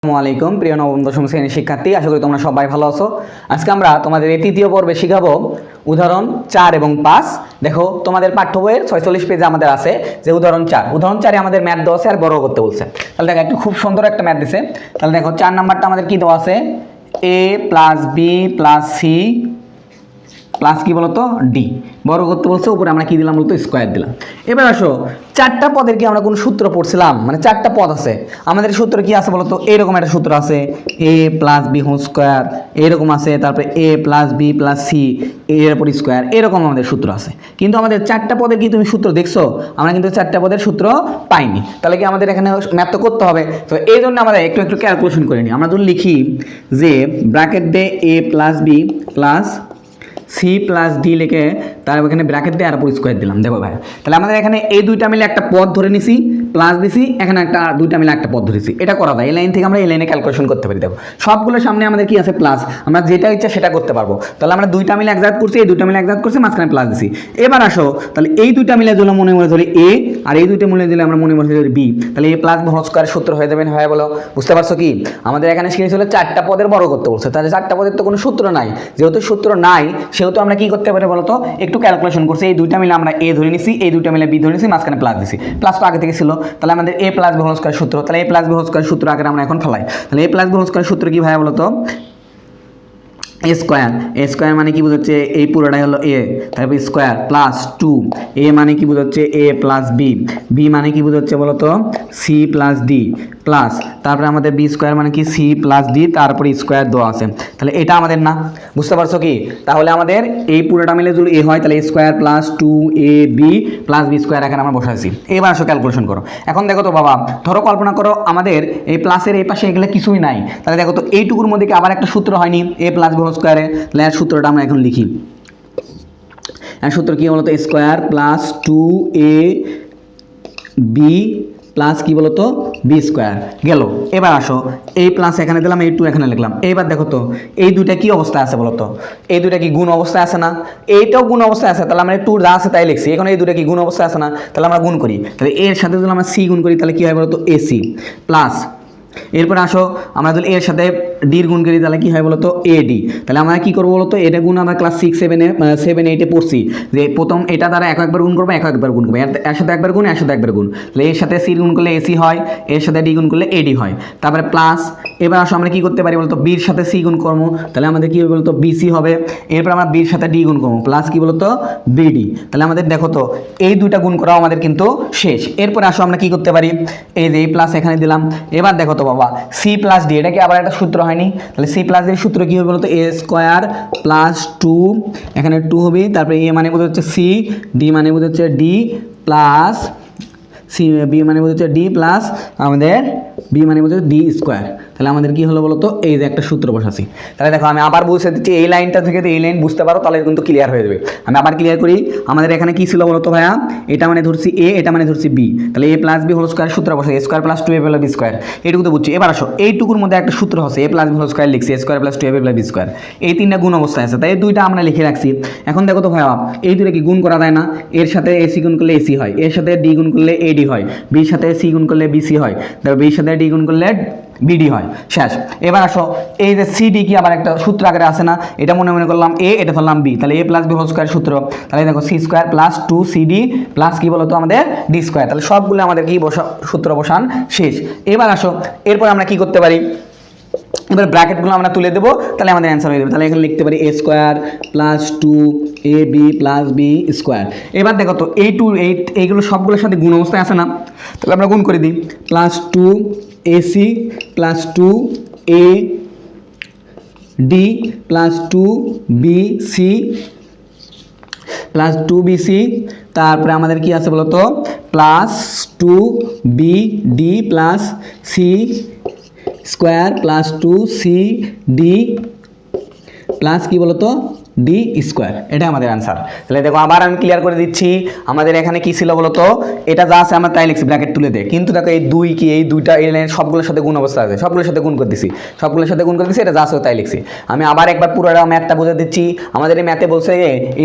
আসসালামু আলাইকুম প্রিয় নবম দশম শ্রেণীর শিক্ষার্থী, আশা করি তোমরা সবাই ভালো আছো। আজকে আমরা তোমাদের এই তৃতীয় পর্বে শিখাবো উদাহরণ 4 এবং 5। দেখো তোমাদের পাঠ্য বইয়ের 46 পেজে আমাদের আছে যে উদাহরণ 4। উদাহরণ 4 এ আমাদের ম্যাথ দেওয়া আছে আর বড় করতে বলছে। তাহলে দেখো একটু খুব সুন্দর একটা ম্যাথ দিছে। তাহলে দেখো 4 নাম্বারটা আমাদের কি দেওয়া আছে, a plus B plus C plus কি বলতো ডি বড় করতে বলছে। উপরে আমরা কি দিলাম বলতো, স্কোয়ার দিলাম। এবার আসো চারটা পদের কি আমরা কোন সূত্র পড়ছিলাম, মানে চারটা পদ আছে আমাদের, সূত্র কি আছে বলতো, এরকম একটা সূত্র আছে এ প্লাস বি হোল স্কোয়ার, এরকম আছে, তারপরে এ প্লাস বি প্লাস সি এর উপর স্কোয়ার, এরকম আমাদের সূত্র আছে। কিন্তু আমাদের চারটা পদের কি তুমি সূত্র দেখছো? আমরা কিন্তু চারটা পদের সূত্র পাইনি। তাহলে কি আমাদের এখানে ম্যাথ তো করতে হবে। তো এই জন্য আমাদের একটু একটু ক্যালকুলেশন করে নিই। আমরা যদি লিখি যে ব্র্যাকেট দে a plus B plus C plus d লিখে তার এখানে ব্র্যাকেট দিয়ে আর উপর স্কোয়ার দিলাম। দেখো ভাই, তাহলে আমাদের এখানে এই দুইটা মিলে একটা পদ ধরে নিছি, প্লাস দিছি, এখানে একটা দুইটা মিলে একটা পদ ধরেছি। এটা করা যায়, এই লাইন থেকে আমরা এই লাইনে ক্যালকুলেশন করতে পারি। দেখো সবগুলোর সামনে আমাদের কি আছে, প্লাস, আমরা যেটা ইচ্ছা সেটা করতে পারবো। তাহলে আমরা দুইটা মিলে এক জাত করছি, এই দুইটা মিলে এক জাত করছি, মাঝখানে প্লাস দিছি। এবার আসো, তাহলে এই দুইটা মিলে দিলে মনে মনে ধরি এ, আর এই দুইটা মিলে দিলে আমরা মনে মনে ধরি বি। তাহলে এ প্লাস হোল স্কোয়ার সূত্র হয়ে যাবে, হয় বলো? বুঝতে পারছো কি? আমাদের এখানে শিখেছি হলো চারটা পদের বড় করতে বলছে। তাহলে চারটা পদের তো কোনো সূত্র নাই, যেহেতু সূত্র নাই সেহেতু আমরা কি করতে পারি বলতো, একটু ক্যালকুলেশন করছি। এই দুইটা মিলে আমরা এ ধরে নিছি, এই দুইটা মিলে বি ধরে নিছি, মাঝখানে প্লাস দিছি। প্লাস তো আগে থেকে ছিল। তাহলে আমাদের এ প্লাস বি হোল স্কোয়ার সূত্র, তাহলে এ প্লাস বি হোল স্কোয়ার সূত্র আগে আমরা এখন ফেলাই। তাহলে এ প্লাস বি হোল স্কোয়ার সূত্র কি ভাই বলতো, এ স্কোয়ার, এ স্কোয়ার মানে কি বোঝাচ্ছে, এই পুরোটাই হলো এ, তারপর স্কোয়ার প্লাস 2, এ মানে কি বোঝাচ্ছে এ প্লাস বি, বি মানে কি বোঝাচ্ছে বলতো সি প্লাস ডি, প্লাস তারপরে আমাদের বি স্কোয়ার মানে কি সি প্লাস ডি, তারপরে স্কোয়ার দেওয়া আছে। তাহলে এটা আমাদের না, বুঝতে পারছো কি? তাহলে আমাদের এই পুরোটা মিলে যদি এ হয় তাহলে এ square plus 2 A B plus b square এখানে আমরা বসাইছি। এবার আসো ক্যালকুলেশন করো। এখন দেখো তো বাবা, ধরো কল্পনা করো আমাদের এই প্লাসের এই পাশে এগুলো কিছুই নাই। তাহলে দেখো তো এইটুকুর মধ্যে কি আবার একটা সূত্র হয়নি, এ প্লাস বি হোল স্কোয়ারে? তাহলে এর সূত্রটা আমরা এখন লিখি। এর সূত্র কি বলতো, square plus 2 A B plus কি বলতো বি স্কোয়ার গেল। এবার আসো, এই প্লাস এখানে দিলাম, এই 2 এখানে লিখলাম। এইবার দেখো তো এই দুইটা কি অবস্থায় আছে বলতো, এই দুইটা কি গুণ অবস্থায় আছে না? এইটাও গুণ অবস্থায় আছে, তাহলে আমরা 2 যা আছে তাই লিখছি। এখন এই দুইটা কি গুণ অবস্থায় আছে না? তাহলে আমরা গুণ করি। তাহলে এর সাথে যদি আমরা সি গুণ করি তাহলে কি হয় বলতো, এসি প্লাস, এরপর আসো আমরা যদি এর সাথে ডির গুণ করি তাহলে কি হয় বলতো, এডি। তাহলে আমরা কি করবো বলতো, এটা গুণ আমরা ক্লাস 6, 7, 8 পড়ছি যে প্রথম এটা দ্বারা একবার গুণ করবো, একবার গুণ করবো, এর সাথে একবার গুণ, এর সাথে একবার গুণ। তাহলে এর সাথে সি গুণ করলে এসি হয়, এর সাথে ডি গুণ করলে এডি হয়, তারপরে প্লাস। এবার আসো আমরা কি করতে পারি বলতো, বির সাথে সি গুণ করবো, তাহলে আমাদের কি হবে বলতো বিসি হবে। এরপর আমরা বির সাথে ডি গুণ করবো, প্লাস কি বলতো বিডি। তাহলে আমাদের দেখো তো এই দুইটা গুণ করাও আমাদের কিন্তু শেষ। এরপরে আসো আমরা কি করতে পারি, এই যে এই প্লাস এখানে দিলাম। এবার দেখো তো বাবা, সি প্লাস ডি, এটা কি আবার একটা সূত্র হয়নি? তাহলে সি প্লাস ডির সূত্র কি হবে বলতো, এ স্কোয়ার প্লাস 2, এখানে 2 হবে, তারপরে এ মানে বোঝা হচ্ছে সি, ডি মানে বোঝা হচ্ছে ডি প্লাস সি, বি মানে বোঝা হচ্ছে ডি প্লাস আমাদের বি মানে বোঝা ডি স্কোয়ার। তাহলে আমাদের কি হলো বলতো, এই যে একটা সূত্র বসাচ্ছি। তাহলে দেখো আমি আবার বুঝতে দিচ্ছি, এই লাইনটা থেকে এই লাইন বুঝতে পারো তাহলে কিন্তু ক্লিয়ার হয়ে যাবে। আমি আবার ক্লিয়ার করি। আমাদের এখানে কি ছিল বলতো ভাইয়া, এটা মানে ধরছি এ, এটা মানে ধরছি বি, তাহলে এ প্লাস বি হোল স্কোয়ার সূত্র বসে a square plus 2a plus b square, এইটুকু তো বুঝছি। এবার আসো এইটুকুর মধ্যে একটা সূত্র হচ্ছে a plus B whole square লিখছি, a square plus 2a plus b square, এই তিনটা গুণ অবস্থায় আছে, তাই এই দুইটা আমরা লিখে রাখছি। এখন দেখো তো ভাইয়া, এই দুইটা কি গুণ করা যায় না? এর সাথে এসি গুণ করলে এসি হয়, এর সাথে ডি গুণ করলে এডি হয়, বির সাথে সি গুণ করলে বিসি হয়, তারপর বির সাথে ডি গুণ করলে বিডি হয়, শেষ। এবার আসো এই যে সিডি কি আবার একটা সূত্র আকারে আছে না? এটা মনে মনে করলাম এ, এটা ধরলাম বি, তাহলে এ প্লাস বি হোল স্কোয়ার সূত্র। তাহলে দেখো C square plus 2 CD plus কি বলতো আমাদের ডি স্কোয়ার। তাহলে সবগুলো আমাদের কি সূত্র বসান শেষ। এবার আসো এরপর আমরা কি করতে পারি, এবার ব্র্যাকেটগুলো আমরা তুলে দেবো, তাহলে আমাদের অ্যান্সার হয়ে যাবে। তাহলে এখানে লিখতে পারি a square plus 2ab plus b square. এবার দেখো তো এই 2 এইগুলো সবগুলোর সাথে গুণ অবস্থায় আছে না? তাহলে আমরা গুণ করে দিই, plus 2ac plus 2ad plus 2bc plus 2bc, তারপরে আমাদের কি আছে বলতো, plus 2bd plus C square plus 2cd plus কি বলতো ডি স্কোয়ার, এটাই আমাদের অ্যান্সার। তাহলে দেখো আবার আমি ক্লিয়ার করে দিচ্ছি, আমাদের এখানে কি ছিল বলো তো, এটা যা আছে আমরা তাই লিখছি ব্র্যাকেট তুলে দে, কিন্তু দেখো এই দুই কি এই দুইটা এই লাইনের সবগুলোর সাথে গুণ অবস্থা আছে, সবগুলোর সাথে গুণ করে দিছি, সবগুলোর সাথে গুণ করে দিছি, এটা যা আছে তাই লিখছি। আমি আবার একবার পুরোটা ম্যাথটা বুঝে দিচ্ছি। আমাদের এই ম্যাথে বলছে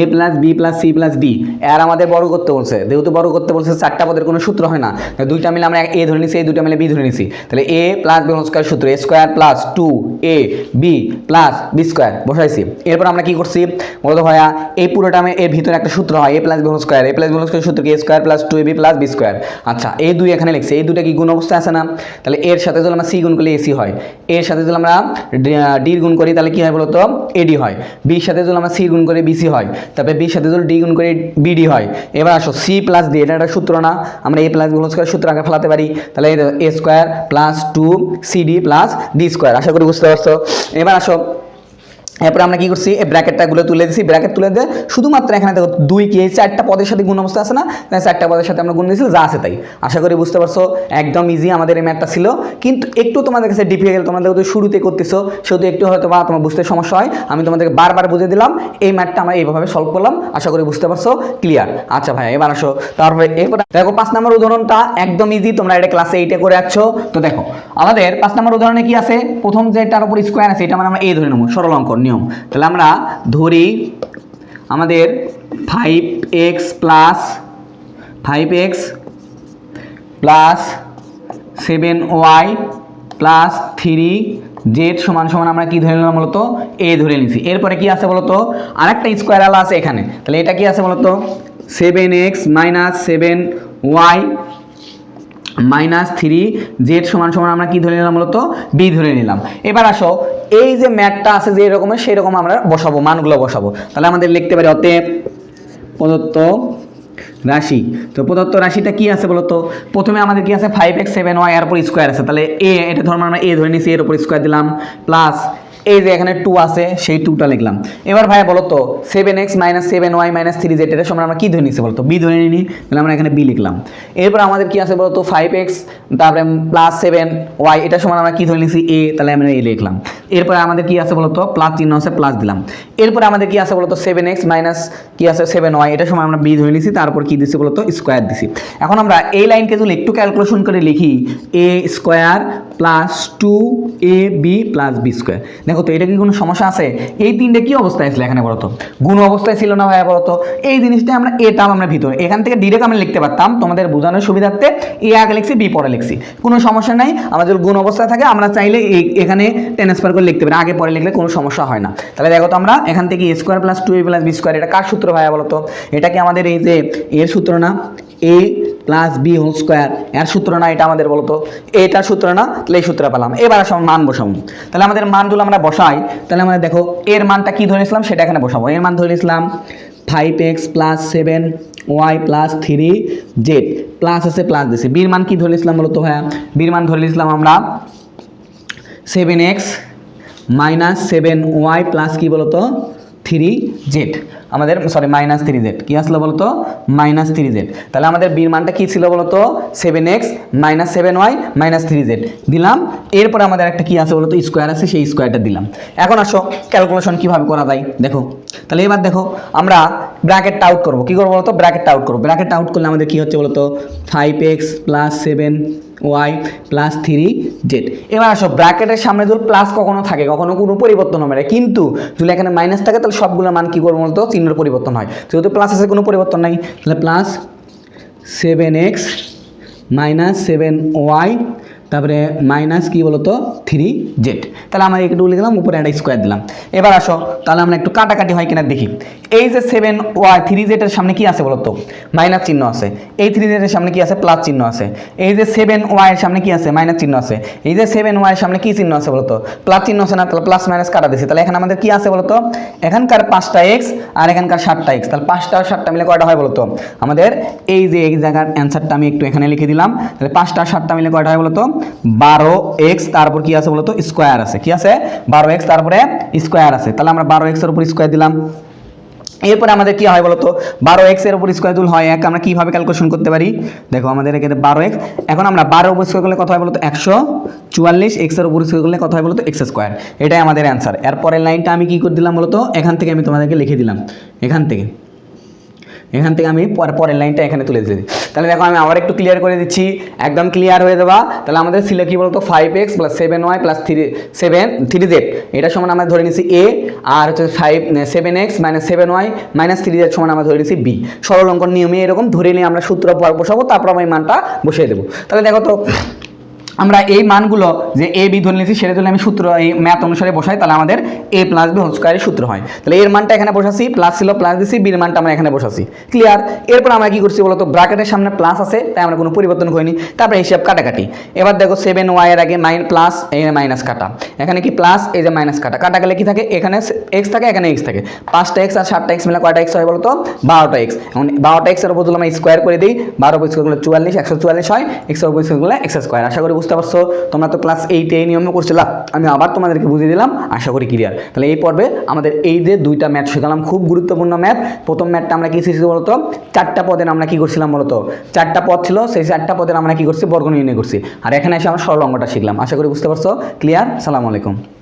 a plus B plus C plus d, এর আমাদের বড় করতে বলছে, যেহেতু বড় করতে বলছে চারটা পদের কোনো সূত্র হয় না, দুইটা মিলে আমরা এ ধরে নিছি, এই দুইটা মিলে বি ধরে নিছি। তাহলে এ প্লাস বি হোল স্কয়ার সূত্র এ square plus 2 A B plus b square বসাইছি। এরপর আমরা কি করছি বলতো ভাইয়া, এই পুরোটা আমি এর ভিতরে একটা সূত্র হয় a plus B whole square, a plus B whole square সূত্র কি a square plus 2ab plus b square. আচ্ছা এই দুই এখানে লিখছি, এই দুইটা কি গুণ অবস্থায় আছে না, তাহলে এর সাথে যদি আমরা সি গুণ করলে এসি হয়, এর সাথে যদি আমরা ডি গুণ করি তাহলে কি হয় বলতো এডি হয়, বির সাথে যদি আমরা সি গুণ করি বিসি হয়, তারপরে বির সাথে যদি ডি গুণ করি বিডি হয়। এবার আসো সি প্লাস ডি, এটা একটা সূত্র না, আমরা a plus B whole square সূত্র আগে ফেলাতে পারি, তাহলে a square plus 2cd plus d square. আশা করি বুঝতে পারছো। এবার আসো এরপরে আমরা কি করছি, এই ব্র্যাকেটটাগুলো তুলে দিছি, ব্র্যাকেট তুলে দিয়ে শুধুমাত্র এখানে দেখো দুই কি এই চারটা পদের সাথে গুণ অবস্থা আছে না, তাই চারটা পদের সাথে আমরা গুণ দিয়েছি, যা আছে তাই। আশা করি বুঝতে পারছো, একদম ইজি আমাদের এই ম্যাথটা ছিল, কিন্তু একটু তোমাদের কাছে ডিফিকাল্ট, তোমাদের তো শুরুতে করতেছো সেহেতু একটু হয়তো বা তোমার বুঝতে সমস্যা হয়, আমি তোমাদেরকে বারবার বুঝিয়ে দিলাম। এই ম্যাথটা আমরা এইভাবে সলভ করলাম, আশা করি বুঝতে পারছো, ক্লিয়ার। আচ্ছা ভাই এবার আসো, তারপরে এরপর দেখো 5 নম্বর উদাহরণটা একদম ইজি, তোমরা এটা ক্লাসে 8-এ করে আসছো। তো দেখো আমাদের 5 নম্বর উদাহরণে কি আছে, প্রথম যেটার উপর স্কোয়ার আছে এটা মানে আমরা এ ধরে নেবো, সরল অঙ্কর নিয়ম। তাহলে আমরা ধরি আমাদের 5x plus 7y plus 3z সমান সমান আমরা কি ধরে নিলাম বলতো এ ধরে নিছি। এরপরে কি আছে বলতো আরেকটা স্কোয়ার আলা আছে এখানে, তাহলে এটা কি আছে বলতো 7x minus 7y minus 3z সমান সমান আমরা কি ধরে নিলাম বলতো বি ধরে নিলাম। এবার আসো এই যে ম্যাথটা আছে যে রকমের সেই রকম আমরা বসাবো, মানগুলো বসাবো। তাহলে আমাদের লিখতে পারি অতএব প্রদত্ত রাশি, তো প্রদত্ত রাশিটা কি আছে বলতো, প্রথমে আমাদের কি আছে 5x 7y এর উপর স্কোয়ার আছে, তাহলে এ এটা ধরুন আমরা এ ধরে নিছি, এর উপর স্কোয়ার দিলাম, প্লাস এই যে এখানে 2 আছে সেই 2টা লিখলাম। এবার ভাইয়া বলো তো 7x minus 7y minus 3z এটার সমান আমরা কি ধরে নিছি বলতো বি ধরে নিই, তাহলে আমরা এখানে বি লিখলাম। এরপর আমাদের কি আছে বলতো 5x তারপরে প্লাস 7y এটার সমান আমরা কি ধরে নিছি এ, তাহলে আমরা এ লিখলাম। এরপরে আমাদের কি আছে বলতো প্লাস চিহ্ন আছে প্লাস দিলাম। এরপরে আমাদের কি আছে বলতো 7x মাইনাস কি আছে 7y এটার সমান আমরা বি ধরে নিছি, তারপর কি দিছি বলতো স্কোয়ার দিছি। এখন আমরা এই লাইনকে যদি একটু ক্যালকুলেশন করে লিখি a square plus 2ab plus b square, দেখো তো এটা কি কোনো সমস্যা আছে? এই তিনটে কি অবস্থায় ছিল এখানে বলতো গুণ অবস্থায় ছিল না ভাইয়া বলতো, এই জিনিসটা আমরা এটা আমরা ভিতরে এখান থেকে ডিরেক্ট আমরা লিখতে পারতাম, তোমাদের বোঝানোর সুবিধার্থে এ আগে লিখছি বি পরে লিখছি, কোনো সমস্যা নাই। আমাদের গুণ অবস্থায় থাকে আমরা চাইলে এখানে ট্রান্সফার করে লিখতে পারি, আগে পরে লিখলে কোনো সমস্যা হয় না। তাহলে দেখো তো আমরা এখান থেকে a square plus 2a plus b square, এটা কার সূত্র ভাইয়া বলতো, এটা কি আমাদের এই যে এর সূত্র না, এ প্লাস বি হোল স্কোয়ার এর সূত্র না, এটা আমাদের বলতো এটার সূত্র না, তাহলে এই সূত্র পেলাম। এবার আসো মান বসাবো, তাহলে আমাদের মানগুলো আমরা বসাই, তাহলে আমাদের দেখো এর মানটা কি ধরেছিলাম সেটা এখানে বসাবো। এর মান ধরেছিলাম 5x plus 7y plus 3z plus আছে প্লাস দিছি। বির মান কি ধরেছিলাম বলতো ভাইয়া, বির মান ধরেছিলাম আমরা 7x মাইনাস 7y প্লাস কি বলতো 3z, আমাদের সরি মাইনাস 3z কি আসলো বলতো মাইনাস 3z। তাহলে আমাদের বির মানটা কি ছিল বলতো 7x minus 7y minus 3z দিলাম। এরপরে আমাদের একটা কি আছে বলতো স্কোয়ার আছে, সেই স্কোয়ারটা দিলাম। এখন আসো ক্যালকুলেশন কিভাবে করা যায় দেখো, তাহলে এবার দেখো আমরা ব্র্যাকেটটা আউট করবো, কি করবো বলতো ব্র্যাকেটটা আউট করবো। ব্র্যাকেটটা আউট করলে আমাদের কি হচ্ছে বলতো 5x plus 7y plus 3z। এবার আসো ব্র্যাকেটের সামনে যদি প্লাস কখনো থাকে কখনো কোনো পরিবর্তন হবে না, কিন্তু যদি এখানে মাইনাস থাকে তাহলে সবগুলোর মান কি করবো বলতো চিহ্নের পরিবর্তন হয়, যেহেতু প্লাস আছে কোনো পরিবর্তন নাই, তাহলে প্লাস 7x মাইনাস 7y তারপরে মাইনাস কি বলতো 3z। তাহলে আমরা একটু লিখলাম উপরে একটা স্কোয়ার দিলাম। এবার আসো তাহলে আমরা একটু কাটাকাটি হয় কিনা দেখি। এই যে 7y 3z এর সামনে কি আছে বলতো মাইনাস চিহ্ন আছে, এই 3z এর সামনে কি আছে প্লাস চিহ্ন আছে, এই যে 7y এর সামনে কি আছে মাইনাস চিহ্ন আছে, এই যে 7y এর সামনে কি চিহ্ন আছে বলতো প্লাস চিহ্ন আছে না, তাহলে প্লাস মাইনাস কাটা দিছি। তাহলে এখানে আমাদের কি আছে বলতো এখানকার 5টা x আর এখানকার 7টা x, তাহলে 5টা আর 7টা মিলে কয়টা হয় বলতো আমাদের এই যে এই জায়গার অ্যান্সারটা আমি একটু এখানে লিখে দিলাম। তাহলে 5টা আর 7টা মিলে কয়টা হয় বলতো 12x, তারপর কি আছে বলতো স্কোয়ার আছে, কি আছে 12x তারপরে স্কোয়ার আছে। তাহলে আমরা 12x এর উপর স্কোয়ার দিলাম। এরপরে আমাদের কি হয় বলতো 12x এর উপর স্কোয়ার তুল হয় 1 আমরা কিভাবে ক্যালকুলেশন করতে পারি দেখো আমাদের এখানে 12x এখন আমরা 12 উপর স্কোয়ার করলে কত হয় বলতো 144 x এর উপর স্কোয়ার করলে কত হয় বলতো x স্কোয়ার এটাই আমাদের অ্যান্সার এরপরের লাইনটা আমি কি করে দিলাম বলতো এখান থেকে আমি তোমাদেরকে লিখে দিলাম এখান থেকে আমি পরের লাইনটা এখানে তুলে দিচ্ছি তাহলে দেখো আমি আবার একটু ক্লিয়ার করে দিচ্ছি একদম ক্লিয়ার হয়ে যাবা তাহলে আমাদের ছিল কি বলতো 5x + 7y + 3z এটা সমান আমরা ধরে নিছি a আর হচ্ছে 7x - 7y - 3z সমান আমরা ধরে নিছি b সরল অঙ্কন নিয়মে এরকম ধরে নিয়ে আমরা সূত্র বসাবো তারপর আমি মানটা বসিয়ে দেবো তাহলে দেখো তো আমরা এই মানগুলো যে এ বি ধরে নিয়েছি সেটা যদি আমি সূত্র এই ম্যাথ অনুসারে বসাই তাহলে আমাদের a + b হোল স্কয়ারের সূত্র হয় তাহলে এর মানটা এখানে বসাছি প্লাস ছিল প্লাস দিছি বির মানটা আমরা এখানে বসাছি ক্লিয়ার এরপর আমরা কি করছি বলতো ব্র্যাকেটের সামনে প্লাস আছে তাই আমরা কোনো পরিবর্তন করিনি তারপরে হিসাব কাটাকাটি এবার দেখো 7y এর আগে প্লাস এখানে মাইনাস কাটা এখানে কি প্লাস এই যে মাইনাস কাটা কাটা গেলে কি থাকে এখানে x থাকে এখানে x থাকে 5টা x আর 7টা x মিলে কয়টা x হয় বলতো 12টা x এখন 12টা x এর উপর যদি আমরা স্কয়ার করে দিই 12 উপর স্কয়ার করলে 44 144 হয় x এর উপর স্কয়ার করলে x স্কয়ার আশা করি বুঝতে পারছো তোমরা তো ক্লাস 8 এই নিয়মে করছিলা আমি আবার তোমাদেরকে বুঝিয়ে দিলাম আশা করি ক্লিয়ার তাহলে এই পর্বে আমাদের এই যে দুইটা ম্যাথ শেখালাম খুব গুরুত্বপূর্ণ ম্যাথ প্রথম ম্যাথটা আমরা কি শিখেছি বলতো চারটা পদের আমরা কি করছিলাম বলতো চারটা পদ ছিল সেই চারটা পদের আমরা কি করছি বর্গ নির্ণয় করছি আর এখানে এসে আমরা সরল অঙ্কটা শিখলাম আশা করি বুঝতে পারছো ক্লিয়ার আসসালামু আলাইকুম